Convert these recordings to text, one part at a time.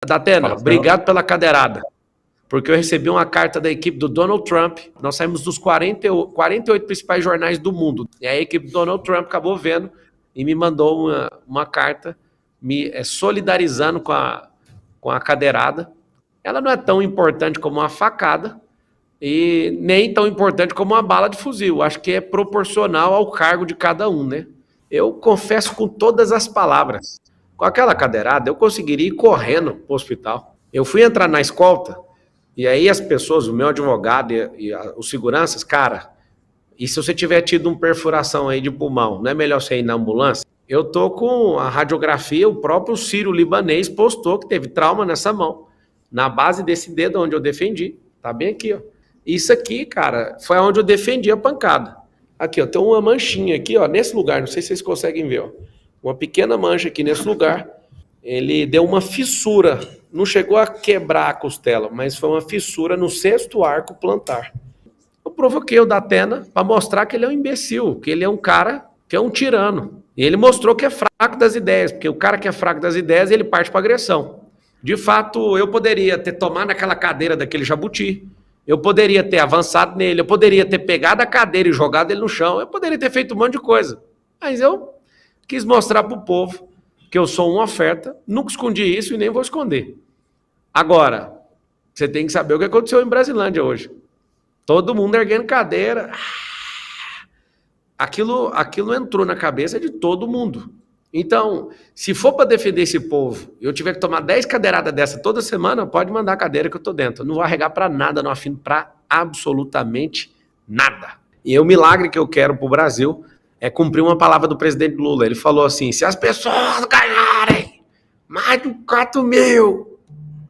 Datena, obrigado pela cadeirada, porque eu recebi uma carta da equipe do Donald Trump, nós saímos dos 48 principais jornais do mundo, e a equipe do Donald Trump acabou vendo e me mandou uma carta me solidarizando com a cadeirada. Ela não é tão importante como uma facada e nem tão importante como uma bala de fuzil, acho que é proporcional ao cargo de cada um, né? Eu confesso com todas as palavras, com aquela cadeirada eu conseguiria ir correndo para o hospital. Eu fui entrar na escolta, e aí as pessoas, o meu advogado e os seguranças, cara, e se você tiver tido uma perfuração aí de pulmão, não é melhor você ir na ambulância? Eu tô com a radiografia, o próprio sírio-libanês postou que teve trauma nessa mão, na base desse dedo onde eu defendi, tá bem aqui, ó. Isso aqui, cara, foi onde eu defendi a pancada. Aqui, ó, tem uma manchinha aqui, ó, nesse lugar, não sei se vocês conseguem ver, ó. Uma pequena mancha aqui nesse lugar. Ele deu uma fissura, não chegou a quebrar a costela, mas foi uma fissura no 6º arco plantar. Eu provoquei o Datena para mostrar que ele é um imbecil, que ele é um cara que é um tirano. E ele mostrou que é fraco das ideias, porque o cara que é fraco das ideias, ele parte para agressão. De fato, eu poderia ter tomado aquela cadeira daquele jabuti, eu poderia ter avançado nele, eu poderia ter pegado a cadeira e jogado ele no chão, eu poderia ter feito um monte de coisa. Mas eu quis mostrar para o povo que eu sou uma oferta, nunca escondi isso e nem vou esconder. Agora, você tem que saber o que aconteceu em Brasilândia hoje. Todo mundo erguendo cadeira. Aquilo entrou na cabeça de todo mundo. Então, se for para defender esse povo, eu tiver que tomar 10 cadeiradas dessa toda semana, pode mandar a cadeira que eu tô dentro. Eu não vou arregar para nada, não afino para absolutamente nada. E o milagre que eu quero pro Brasil é cumprir uma palavra do presidente Lula. Ele falou assim, se as pessoas ganharem mais de 4 mil,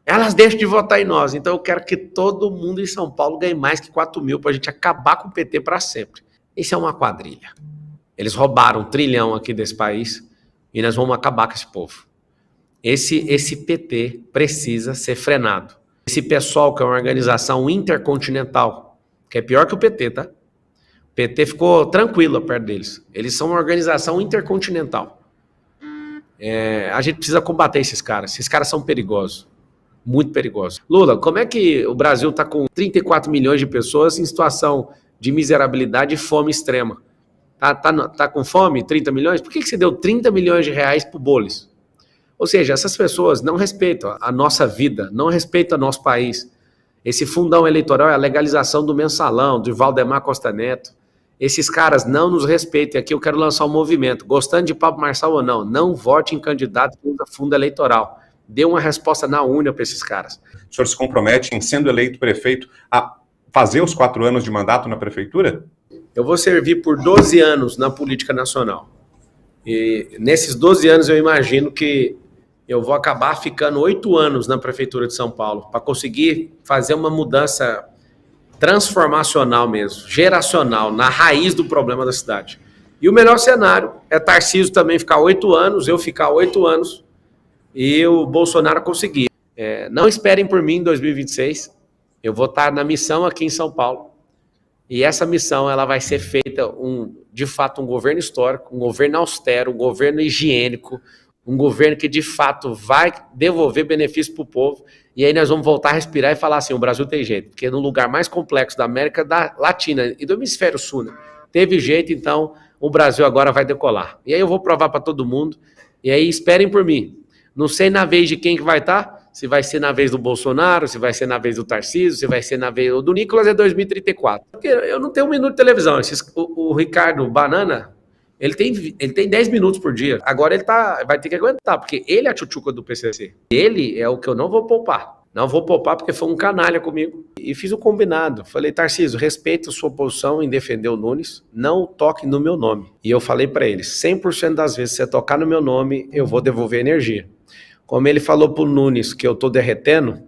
elas deixam de votar em nós. Então eu quero que todo mundo em São Paulo ganhe mais que 4 mil para a gente acabar com o PT para sempre. Isso é uma quadrilha. Eles roubaram 1 trilhão aqui desse país e nós vamos acabar com esse povo. Esse PT precisa ser frenado. Esse pessoal que é uma organização intercontinental, que é pior que o PT, tá? O PT ficou tranquilo perto deles. Eles são uma organização intercontinental. A gente precisa combater esses caras. Esses caras são perigosos. Muito perigosos. Lula, como é que o Brasil está com 34 milhões de pessoas em situação de miserabilidade e fome extrema? Tá com fome, 30 milhões? Por que você deu 30 milhões de reais pro Bolis? Ou seja, essas pessoas não respeitam a nossa vida, não respeitam o nosso país. Esse fundão eleitoral é a legalização do mensalão, de Valdemar Costa Neto. Esses caras não nos respeitam. E aqui eu quero lançar um movimento. Gostando de Pablo Marçal ou não, não vote em candidato que usa fundo eleitoral. Dê uma resposta na unha para esses caras. O senhor se compromete, em sendo eleito prefeito, a fazer os 4 anos de mandato na prefeitura? Eu vou servir por 12 anos na política nacional. E nesses 12 anos eu imagino que eu vou acabar ficando 8 anos na prefeitura de São Paulo para conseguir fazer uma mudança transformacional mesmo, geracional, na raiz do problema da cidade. E o melhor cenário é Tarcísio também ficar 8 anos, eu ficar 8 anos e o Bolsonaro conseguir. Não esperem por mim em 2026, eu vou estar na missão aqui em São Paulo. E essa missão ela vai ser feita, de fato, um governo histórico, um governo austero, um governo higiênico, um governo que, de fato, vai devolver benefício para o povo. E aí nós vamos voltar a respirar e falar assim, o Brasil tem jeito. Porque no lugar mais complexo da América Latina e do Hemisfério Sul, né, teve jeito, então o Brasil agora vai decolar. E aí eu vou provar para todo mundo. E aí esperem por mim. Não sei na vez de quem que vai estar, se vai ser na vez do Bolsonaro, se vai ser na vez do Tarcísio, se vai ser na vez do Nicolas, é 2034. Porque eu não tenho 1 minuto de televisão. O Ricardo Banana, ele tem 10 minutos por dia. Agora ele vai ter que aguentar, porque ele é a tchutchuca do PCC. Ele é o que eu não vou poupar. Não vou poupar porque foi um canalha comigo. E fiz o combinado. Falei, Tarcísio, respeita a sua posição em defender o Nunes, não toque no meu nome. E eu falei para ele, 100% das vezes que você tocar no meu nome, eu vou devolver energia. Como ele falou pro Nunes que eu tô derretendo,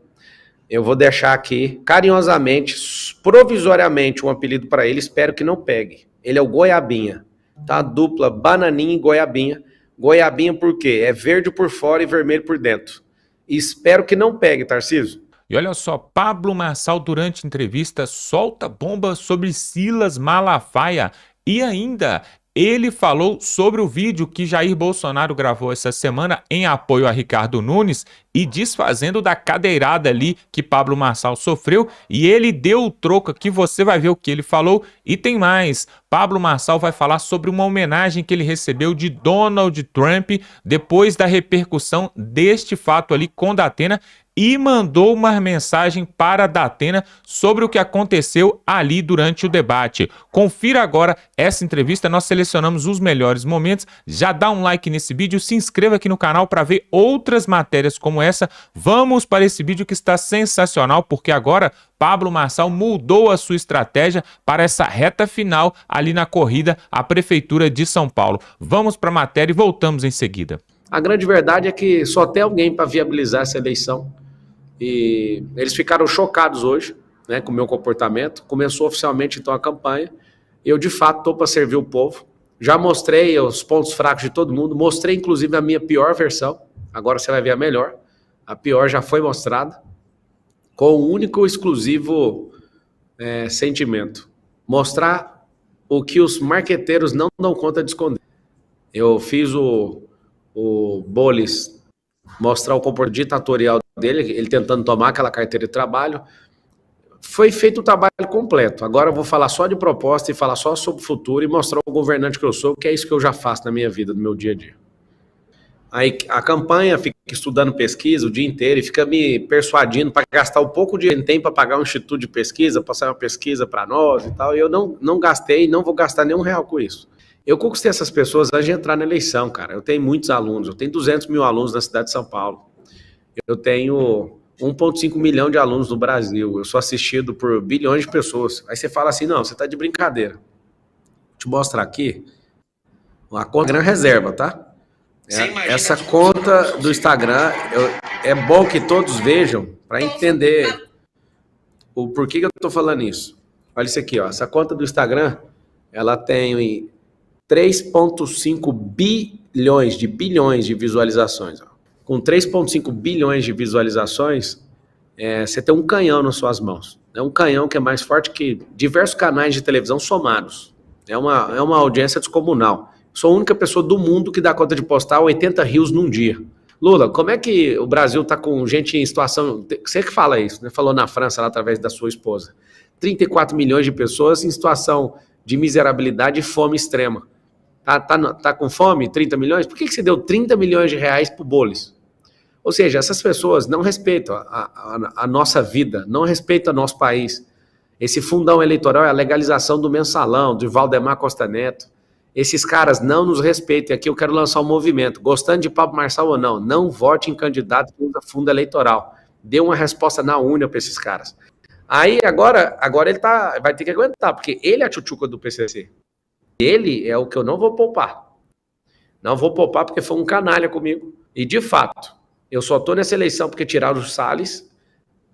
eu vou deixar aqui, carinhosamente, provisoriamente, um apelido para ele, espero que não pegue. Ele é o Goiabinha, tá? Dupla Bananinha e Goiabinha. Goiabinha por quê? É verde por fora e vermelho por dentro. E espero que não pegue, Tarcísio. E olha só, Pablo Marçal, durante entrevista, solta bomba sobre Silas Malafaia. E ainda, Ele falou sobre o vídeo que Jair Bolsonaro gravou essa semana em apoio a Ricardo Nunes e desfazendo da cadeirada ali que Pablo Marçal sofreu, e ele deu o troco aqui, você vai ver o que ele falou. E tem mais, Pablo Marçal vai falar sobre uma homenagem que ele recebeu de Donald Trump depois da repercussão deste fato ali com Datena, e mandou uma mensagem para Datena sobre o que aconteceu ali durante o debate. Confira agora essa entrevista, nós selecionamos os melhores momentos. Já dá um like nesse vídeo, se inscreva aqui no canal para ver outras matérias como essa. Vamos para esse vídeo que está sensacional, porque agora Pablo Marçal mudou a sua estratégia para essa reta final ali na corrida à Prefeitura de São Paulo. Vamos para a matéria e voltamos em seguida. A grande verdade é que só tem alguém para viabilizar essa eleição. E eles ficaram chocados hoje, né, com o meu comportamento. Começou oficialmente então a campanha. Eu de fato estou para servir o povo. Já mostrei os pontos fracos de todo mundo. Mostrei inclusive a minha pior versão. Agora você vai ver a melhor. A pior já foi mostrada. Com o único e exclusivo sentimento. Mostrar o que os marqueteiros não dão conta de esconder. Eu fiz o Bolis mostrar o comportamento ditatorial dele, ele tentando tomar aquela carteira de trabalho. Foi feito o trabalho completo. Agora eu vou falar só de proposta e falar só sobre o futuro e mostrar o governante que eu sou, que é isso que eu já faço na minha vida, no meu dia a dia. Aí a campanha fica estudando pesquisa o dia inteiro e fica me persuadindo para gastar o pouco dinheiro que tem para pagar um instituto de pesquisa, passar uma pesquisa para nós e tal. E eu não gastei, não vou gastar nenhum real com isso. Eu conquistei essas pessoas antes de entrar na eleição, cara. Eu tenho muitos alunos, eu tenho 200 mil alunos na cidade de São Paulo. Eu tenho 1,5 milhão de alunos no Brasil. Eu sou assistido por bilhões de pessoas. Aí você fala assim, não, você tá de brincadeira. Vou te mostrar aqui. A conta é reserva, tá? Essa conta do Instagram, é bom que todos vejam para entender o porquê que eu tô falando isso. Olha isso aqui, ó. Essa conta do Instagram, ela tem 3,5 bilhões de visualizações. Ó. Com 3,5 bilhões de visualizações, você tem um canhão nas suas mãos. É um canhão que é mais forte que diversos canais de televisão somados. É uma audiência descomunal. Sou a única pessoa do mundo que dá conta de postar 80 rios num dia. Lula, como é que o Brasil está com gente em situação... Você que fala isso, né? Falou na França, lá, através da sua esposa. 34 milhões de pessoas em situação de miserabilidade e fome extrema. Tá com fome? 30 milhões? Por que você deu 30 milhões de reais pro Bolis? Ou seja, essas pessoas não respeitam a nossa vida, não respeitam o nosso país. Esse fundão eleitoral é a legalização do mensalão, de Valdemar Costa Neto. Esses caras não nos respeitam. E aqui eu quero lançar um movimento. Gostando de Pablo Marçal ou não vote em candidato que usa fundo eleitoral. Dê uma resposta na urna para esses caras. Aí agora ele vai ter que aguentar, porque ele é a tchutchuca do PCC. Ele é o que eu não vou poupar. Não vou poupar porque foi um canalha comigo. E de fato, eu só estou nessa eleição porque tiraram o Salles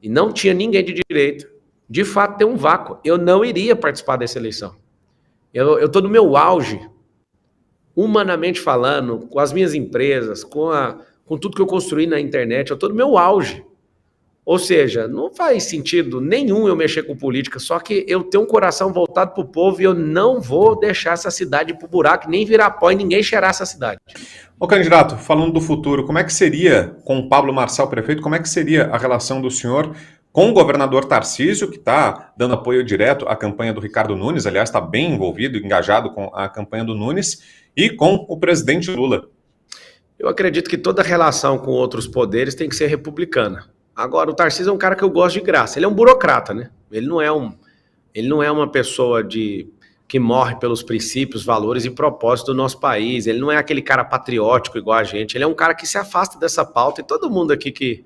e não tinha ninguém de direita. De fato, tem um vácuo. Eu não iria participar dessa eleição. Eu estou no meu auge, humanamente falando, com as minhas empresas, com tudo que eu construí na internet, eu estou no meu auge. Ou seja, não faz sentido nenhum eu mexer com política, só que eu tenho um coração voltado para o povo e eu não vou deixar essa cidade ir pro buraco, nem virar pó e ninguém cheirar essa cidade. Ô candidato, falando do futuro, como é que seria, com o Pablo Marçal prefeito, como é que seria a relação do senhor com o governador Tarcísio, que está dando apoio direto à campanha do Ricardo Nunes, aliás, está bem envolvido, engajado com a campanha do Nunes, e com o presidente Lula? Eu acredito que toda relação com outros poderes tem que ser republicana. Agora, o Tarcísio é um cara que eu gosto de graça. Ele é um burocrata, né? Ele não é uma pessoa que morre pelos princípios, valores e propósitos do nosso país. Ele não é aquele cara patriótico igual a gente. Ele é um cara que se afasta dessa pauta. E todo mundo aqui que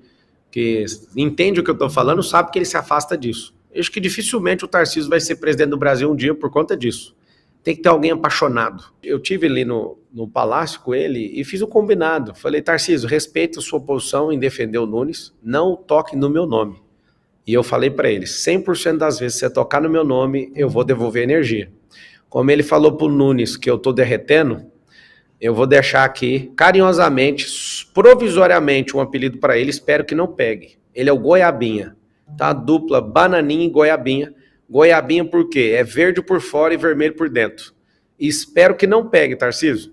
entende o que eu estou falando sabe que ele se afasta disso. Eu acho que dificilmente o Tarcísio vai ser presidente do Brasil um dia por conta disso. Tem que ter alguém apaixonado. Eu tive ali no palácio com ele e fiz o combinado. Falei, Tarcísio, respeita a sua posição em defender o Nunes, não toque no meu nome. E eu falei para ele, 100% das vezes que você tocar no meu nome, eu vou devolver energia. Como ele falou pro Nunes que eu tô derretendo, eu vou deixar aqui, carinhosamente, provisoriamente, um apelido para ele, espero que não pegue. Ele é o Goiabinha, tá? Dupla Bananinha e Goiabinha. Goiabinha por quê? É verde por fora e vermelho por dentro. espero que não pegue, Tarcísio.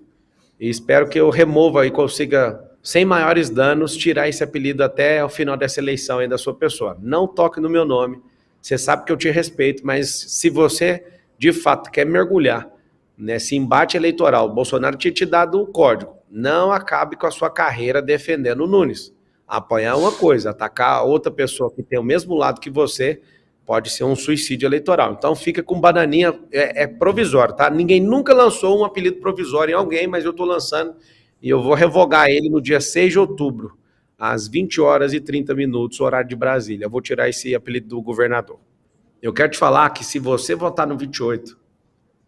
E espero que eu remova e consiga, sem maiores danos, tirar esse apelido até o final dessa eleição aí da sua pessoa. Não toque no meu nome. Você sabe que eu te respeito, mas se você, de fato, quer mergulhar nesse embate eleitoral, o Bolsonaro tinha te dado o código. Não acabe com a sua carreira defendendo o Nunes. Apoiar uma coisa, atacar outra pessoa que tem o mesmo lado que você, pode ser um suicídio eleitoral. Então fica com bananinha, é provisório, tá? Ninguém nunca lançou um apelido provisório em alguém, mas eu tô lançando e eu vou revogar ele no dia 6 de outubro, às 20h30, horário de Brasília. Eu vou tirar esse apelido do governador. Eu quero te falar que se você votar no 28,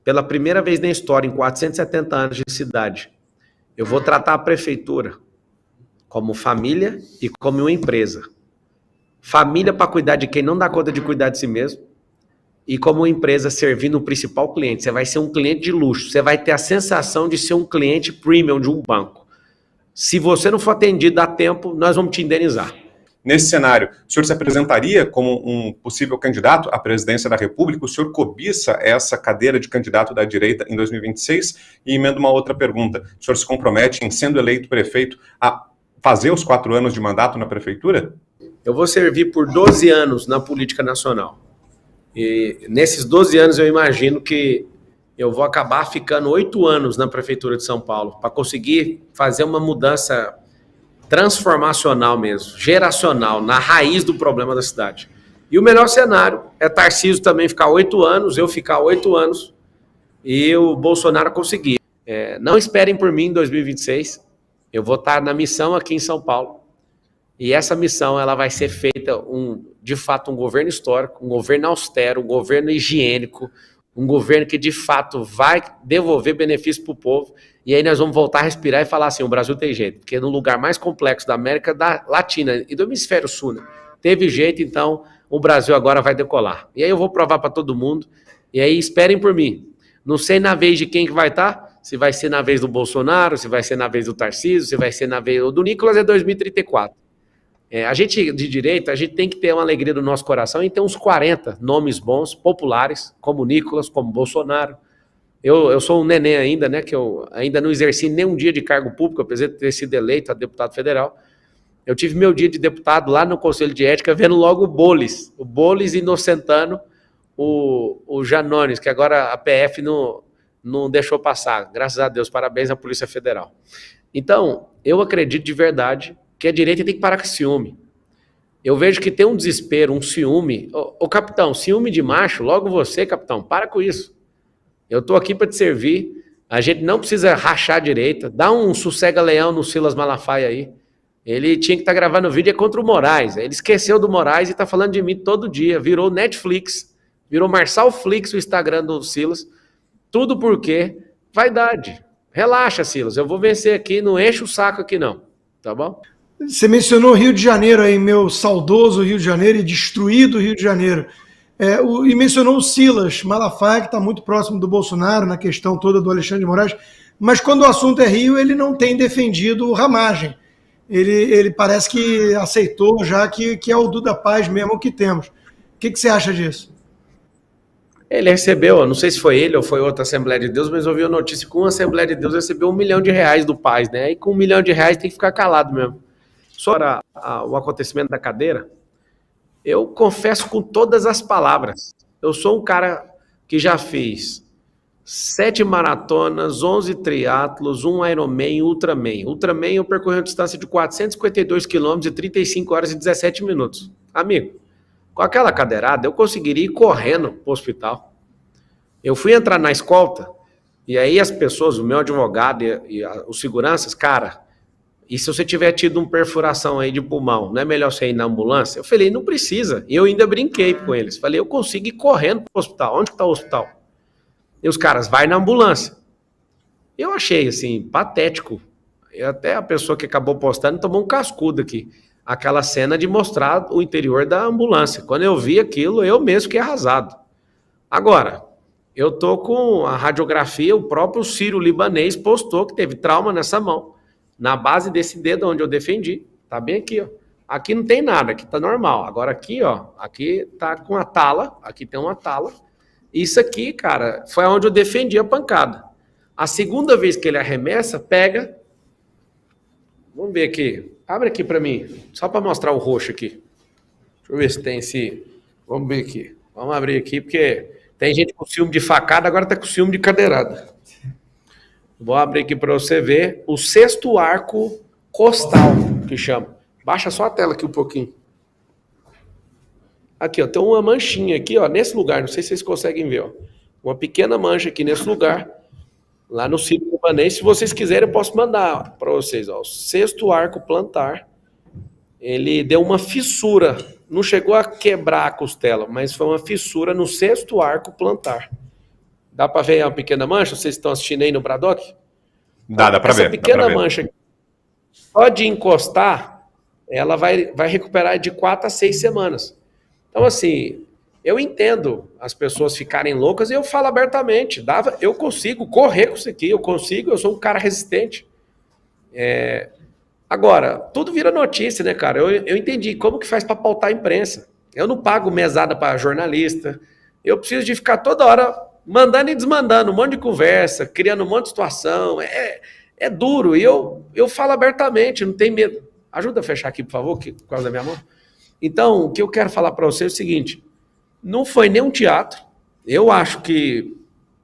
pela primeira vez na história, em 470 anos de cidade, eu vou tratar a prefeitura como família e como uma empresa. Família para cuidar de quem não dá conta de cuidar de si mesmo, e como uma empresa servindo o principal cliente. Você vai ser um cliente de luxo, você vai ter a sensação de ser um cliente premium de um banco. Se você não for atendido a tempo, nós vamos te indenizar. Nesse cenário, o senhor se apresentaria como um possível candidato à presidência da República? O senhor cobiça essa cadeira de candidato da direita em 2026? E emendo uma outra pergunta. O senhor se compromete, em sendo eleito prefeito, a fazer os 4 anos de mandato na prefeitura? Eu vou servir por 12 anos na política nacional. E nesses 12 anos eu imagino que eu vou acabar ficando 8 anos na prefeitura de São Paulo para conseguir fazer uma mudança transformacional mesmo, geracional, na raiz do problema da cidade. E o melhor cenário é Tarcísio também ficar 8 anos, eu ficar 8 anos e o Bolsonaro conseguir. Não esperem por mim em 2026, eu vou estar na missão aqui em São Paulo. E essa missão ela vai ser feita, de fato, um governo histórico, um governo austero, um governo higiênico, um governo que, de fato, vai devolver benefício para o povo. E aí nós vamos voltar a respirar e falar assim, o Brasil tem jeito. Porque no lugar mais complexo da América Latina e do Hemisfério Sul, né, teve jeito, então o Brasil agora vai decolar. E aí eu vou provar para todo mundo. E aí esperem por mim. Não sei na vez de quem que vai estar, se vai ser na vez do Bolsonaro, se vai ser na vez do Tarcísio, se vai ser na vez... O do Nicolas é 2034. A gente de direita, a gente tem que ter uma alegria do nosso coração e ter uns 40 nomes bons, populares, como Nicolas, como Bolsonaro. Eu sou um neném ainda, né, que eu ainda não exerci nenhum dia de cargo público, apesar de ter sido eleito a deputado federal. Eu tive meu dia de deputado lá no Conselho de Ética, vendo logo o Bolis inocentando o Janones, que agora a PF não deixou passar. Graças a Deus, parabéns à Polícia Federal. Então, eu acredito de verdade que a direita tem que parar com ciúme. Eu vejo que tem um desespero, um ciúme. Ô capitão, ciúme de macho, logo você, capitão, para com isso. Eu estou aqui para te servir, a gente não precisa rachar a direita, dá um sossega-leão no Silas Malafaia aí. Ele tinha que estar gravando vídeo contra o Moraes, ele esqueceu do Moraes e está falando de mim todo dia, virou Netflix, virou Marçal Flix o Instagram do Silas, tudo porque vaidade. Relaxa, Silas, eu vou vencer aqui, não enche o saco aqui não, tá bom? Você mencionou Rio de Janeiro aí, meu saudoso Rio de Janeiro e destruído Rio de Janeiro. E mencionou o Silas Malafaia, que está muito próximo do Bolsonaro na questão toda do Alexandre de Moraes, mas quando o assunto é Rio, ele não tem defendido ramagem. Ele parece que aceitou já que é o Duda Paz mesmo que temos. O que você acha disso? Ele recebeu, não sei se foi ele ou foi outra Assembleia de Deus, mas eu ouvi a notícia que uma Assembleia de Deus recebeu R$1 milhão do Paz, né? E com R$1 milhão tem que ficar calado mesmo. Sobre o acontecimento da cadeira, eu confesso com todas as palavras, eu sou um cara que já fez 7 maratonas, 11 triatlos, 1 Ironman, Ultraman. Ultraman eu percorri uma distância de 452 quilômetros e 35 horas e 17 minutos. Amigo, com aquela cadeirada eu conseguiria ir correndo para o hospital. Eu fui entrar na escolta e aí as pessoas, o meu advogado e os seguranças, cara... E se você tiver tido uma perfuração aí de pulmão, não é melhor você ir na ambulância? Eu falei, não precisa. E eu ainda brinquei com eles. Falei, eu consigo ir correndo para o hospital. Onde está o hospital? E os caras, vai na ambulância. Eu achei, assim, patético. E até a pessoa que acabou postando tomou um cascudo aqui. Aquela cena de mostrar o interior da ambulância. Quando eu vi aquilo, eu mesmo fiquei arrasado. Agora, eu tô com a radiografia, o próprio Sírio-Libanês postou que teve trauma nessa mão. Na base desse dedo onde eu defendi, tá bem aqui, ó. Aqui não tem nada, aqui tá normal. Agora aqui, ó, aqui tá com a tala, aqui tem uma tala. Isso aqui, cara, foi onde eu defendi a pancada. A segunda vez que ele arremessa, pega. Vamos ver aqui. Abre aqui para mim, só para mostrar o roxo aqui. Deixa eu ver se tem esse... Vamos ver aqui. Vamos abrir aqui, porque tem gente com ciúme de facada, agora tá com ciúme de cadeirada. Vou abrir aqui para você ver o 6º arco costal, que chama. Baixa só a tela aqui um pouquinho. Aqui, ó, tem uma manchinha aqui, ó, nesse lugar, não sei se vocês conseguem ver, ó. Uma pequena mancha aqui nesse lugar, lá no círculo libanês. Se vocês quiserem, eu posso mandar para vocês, ó. O 6º arco plantar, ele deu uma fissura, não chegou a quebrar a costela, mas foi uma fissura no 6º arco plantar. Dá para ver uma pequena mancha? Vocês estão assistindo aí no Braddock? Dá para ver. Essa pequena mancha, só de encostar, ela vai recuperar de 4 a 6 semanas. Então, assim, eu entendo as pessoas ficarem loucas e eu falo abertamente, eu consigo correr com isso aqui, eu sou um cara resistente. Agora, tudo vira notícia, né, cara? Eu entendi como que faz para pautar a imprensa. Eu não pago mesada para jornalista, eu preciso de ficar toda hora mandando e desmandando um monte de conversa, criando um monte de situação, é duro, e eu falo abertamente, não tem medo. Ajuda a fechar aqui, por favor, por causa da minha mão. Então, o que eu quero falar para você é o seguinte, não foi nem um teatro, eu acho que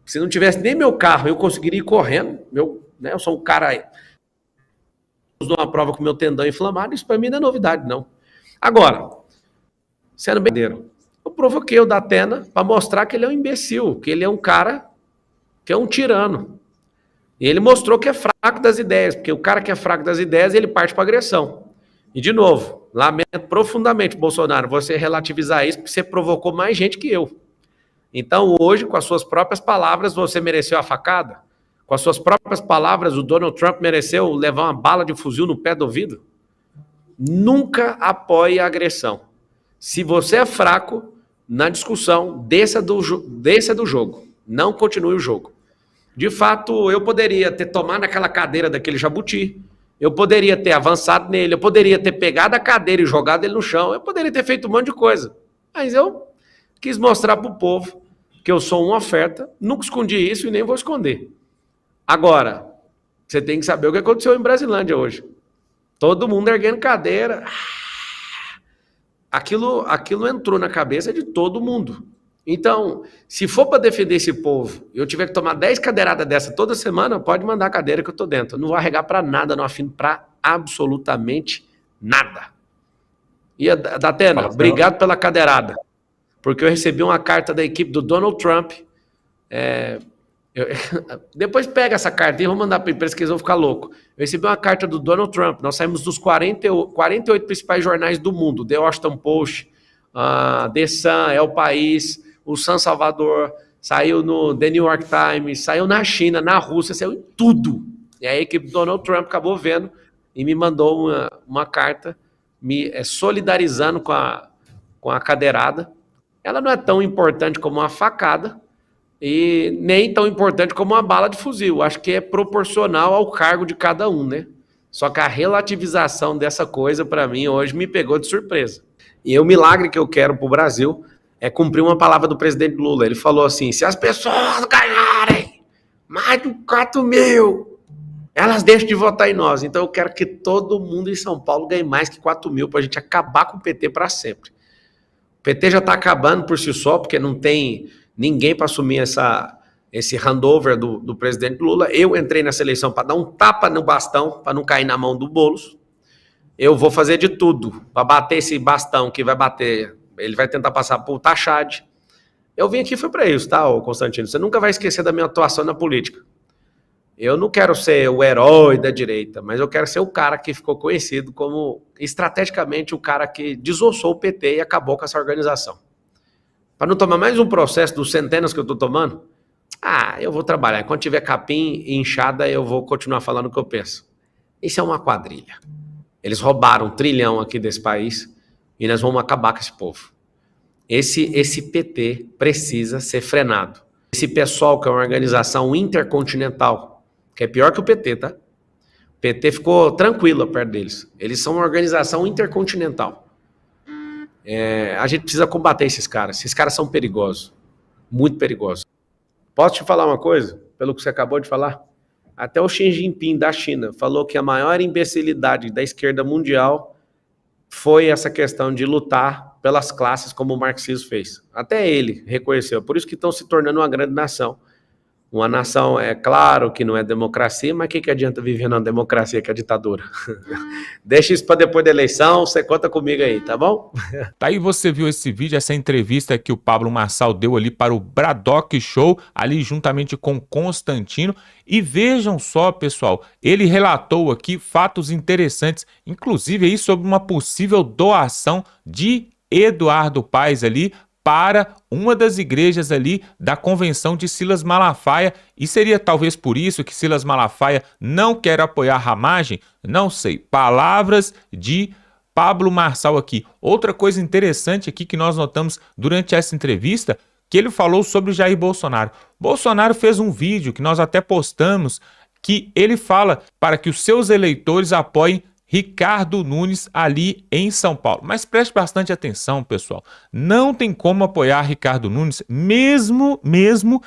se não tivesse nem meu carro, eu conseguiria ir correndo, eu sou um cara, uma prova com meu tendão inflamado, isso para mim não é novidade, não. Agora, sendo bem verdadeiro, eu provoquei o Datena para mostrar que ele é um imbecil, que ele é um cara que é um tirano. E ele mostrou que é fraco das ideias, porque o cara que é fraco das ideias, ele parte para agressão. E, de novo, lamento profundamente, Bolsonaro, você relativizar isso, porque você provocou mais gente que eu. Então, hoje, com as suas próprias palavras, você mereceu a facada? Com as suas próprias palavras, o Donald Trump mereceu levar uma bala de fuzil no pé do ouvido? Nunca apoie a agressão. Se você é fraco, na discussão, desça do jogo. Não continue o jogo. De fato, eu poderia ter tomado aquela cadeira daquele jabuti, eu poderia ter avançado nele, eu poderia ter pegado a cadeira e jogado ele no chão, eu poderia ter feito um monte de coisa. Mas eu quis mostrar para o povo que eu sou uma oferta, nunca escondi isso e nem vou esconder. Agora, você tem que saber o que aconteceu em Brasilândia hoje. Todo mundo erguendo cadeira. Aquilo entrou na cabeça de todo mundo. Então, se for para defender esse povo, eu tiver que tomar 10 cadeiradas dessa toda semana, pode mandar a cadeira que eu tô dentro. Eu não vou arregar para nada, não afino para absolutamente nada. E Datena, obrigado pela cadeirada, porque eu recebi uma carta da equipe do Donald Trump. Depois pega essa carta e vou mandar para a imprensa que eles vão ficar loucos. Eu recebi uma carta do Donald Trump, nós saímos dos 48 principais jornais do mundo, The Washington Post, The Sun, El País, o San Salvador, saiu no The New York Times, saiu na China, na Rússia, saiu em tudo. E a equipe do Donald Trump acabou vendo e me mandou uma carta me solidarizando com a cadeirada. Ela não é tão importante como uma facada e nem tão importante como uma bala de fuzil. Acho que é proporcional ao cargo de cada um, né? Só que a relativização dessa coisa, para mim, hoje me pegou de surpresa. E o milagre que eu quero para o Brasil é cumprir uma palavra do presidente Lula. Ele falou assim, se as pessoas ganharem mais de 4 mil, elas deixam de votar em nós. Então eu quero que todo mundo em São Paulo ganhe mais que 4 mil para a gente acabar com o PT para sempre. O PT já está acabando por si só, porque não tem ninguém para assumir esse handover do presidente Lula. Eu entrei nessa eleição para dar um tapa no bastão, para não cair na mão do Boulos. Eu vou fazer de tudo para bater esse bastão que vai bater. Ele vai tentar passar por Tachad. Eu vim aqui foi para isso, tá, Constantino? Você nunca vai esquecer da minha atuação na política. Eu não quero ser o herói da direita, mas eu quero ser o cara que ficou conhecido como, estrategicamente, o cara que desossou o PT e acabou com essa organização. Para não tomar mais um processo dos centenas que eu estou tomando, eu vou trabalhar. Quando tiver capim e inchada, eu vou continuar falando o que eu penso. Isso é uma quadrilha. Eles roubaram 1 trilhão aqui desse país e nós vamos acabar com esse povo. Esse PT precisa ser frenado. Esse pessoal que é uma organização intercontinental, que é pior que o PT, tá? O PT ficou tranquilo perto deles. Eles são uma organização intercontinental. A gente precisa combater esses caras. Esses caras são perigosos. Muito perigosos. Posso te falar uma coisa? Pelo que você acabou de falar? Até o Xi Jinping da China falou que a maior imbecilidade da esquerda mundial foi essa questão de lutar pelas classes como o marxismo fez. Até ele reconheceu. Por isso que estão se tornando uma grande nação. Uma nação, é claro que não é democracia, mas o que adianta viver numa democracia que é ditadura? Deixa isso para depois da eleição, você conta comigo aí, tá bom? Tá aí, você viu esse vídeo, essa entrevista que o Pablo Marçal deu ali para o Braddock Show, ali juntamente com Constantino. E vejam só, pessoal, ele relatou aqui fatos interessantes, inclusive aí sobre uma possível doação de Eduardo Paes ali para uma das igrejas ali da convenção de Silas Malafaia, e seria talvez por isso que Silas Malafaia não quer apoiar a ramagem? Não sei. Palavras de Pablo Marçal aqui. Outra coisa interessante aqui que nós notamos durante essa entrevista, que ele falou sobre o Jair Bolsonaro. Bolsonaro fez um vídeo que nós até postamos, que ele fala para que os seus eleitores apoiem Ricardo Nunes ali em São Paulo. Mas preste bastante atenção, pessoal. Não tem como apoiar Ricardo Nunes, mesmo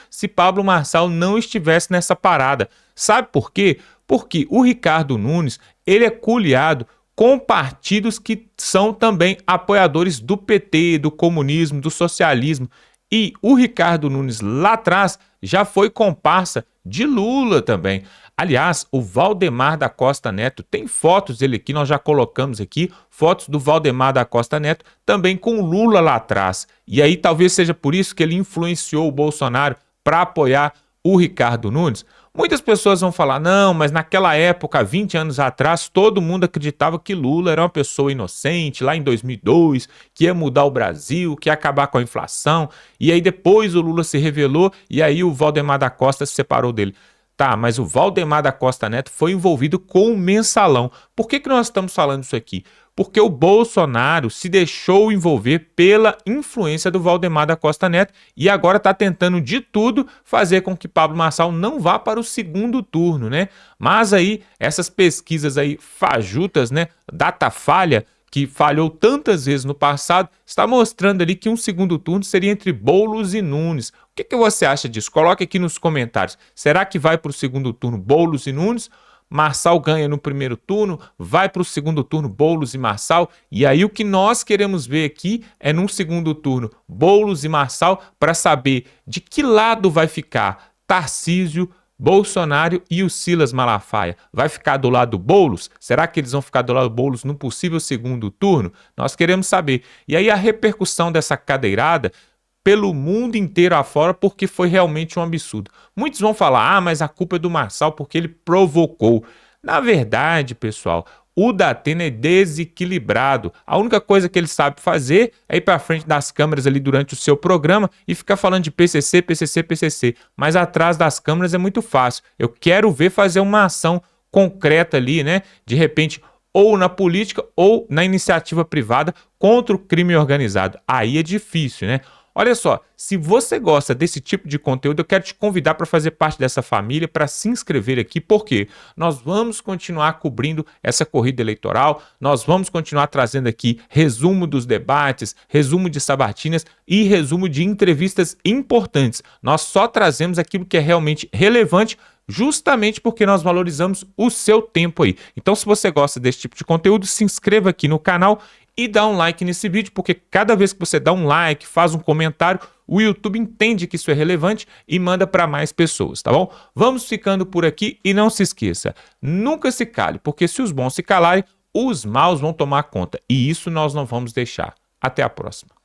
se Pablo Marçal não estivesse nessa parada. Sabe por quê? Porque o Ricardo Nunes, ele é coliado com partidos que são também apoiadores do PT, do comunismo, do socialismo. E o Ricardo Nunes lá atrás já foi comparsa de Lula também. Aliás, o Valdemar da Costa Neto, tem fotos dele aqui, nós já colocamos aqui, fotos do Valdemar da Costa Neto, também com Lula lá atrás. E aí talvez seja por isso que ele influenciou o Bolsonaro para apoiar o Ricardo Nunes. Muitas pessoas vão falar, não, mas naquela época, 20 anos atrás, todo mundo acreditava que Lula era uma pessoa inocente, lá em 2002, que ia mudar o Brasil, que ia acabar com a inflação, e aí depois o Lula se revelou, e aí o Valdemar da Costa se separou dele. Tá, mas o Valdemar da Costa Neto foi envolvido com o Mensalão. Por que nós estamos falando isso aqui? Porque o Bolsonaro se deixou envolver pela influência do Valdemar da Costa Neto e agora está tentando de tudo fazer com que Pablo Marçal não vá para o segundo turno, né? Mas aí, essas pesquisas aí fajutas, né? Datafolha, que falhou tantas vezes no passado, está mostrando ali que um segundo turno seria entre Boulos e Nunes. O que você acha disso? Coloque aqui nos comentários. Será que vai para o segundo turno Boulos e Nunes? Marçal ganha no primeiro turno, vai para o segundo turno Boulos e Marçal, e aí o que nós queremos ver aqui é num segundo turno Boulos e Marçal para saber de que lado vai ficar Tarcísio, Bolsonaro e o Silas Malafaia. Vai ficar do lado do Boulos? Será que eles vão ficar do lado do Boulos no possível segundo turno? Nós queremos saber. E aí a repercussão dessa cadeirada pelo mundo inteiro afora, porque foi realmente um absurdo. Muitos vão falar, mas a culpa é do Marçal porque ele provocou. Na verdade, pessoal, o Datena é desequilibrado. A única coisa que ele sabe fazer é ir para frente das câmeras ali durante o seu programa e ficar falando de PCC, PCC, PCC. Mas atrás das câmeras é muito fácil. Eu quero ver fazer uma ação concreta ali, né? De repente, ou na política ou na iniciativa privada contra o crime organizado. Aí é difícil, né? Olha só, se você gosta desse tipo de conteúdo, eu quero te convidar para fazer parte dessa família, para se inscrever aqui, porque nós vamos continuar cobrindo essa corrida eleitoral, nós vamos continuar trazendo aqui resumo dos debates, resumo de sabatinas e resumo de entrevistas importantes. Nós só trazemos aquilo que é realmente relevante, justamente porque nós valorizamos o seu tempo aí. Então, se você gosta desse tipo de conteúdo, se inscreva aqui no canal e dá um like nesse vídeo, porque cada vez que você dá um like, faz um comentário, o YouTube entende que isso é relevante e manda para mais pessoas, tá bom? Vamos ficando por aqui e não se esqueça, nunca se cale, porque se os bons se calarem, os maus vão tomar conta. E isso nós não vamos deixar. Até a próxima.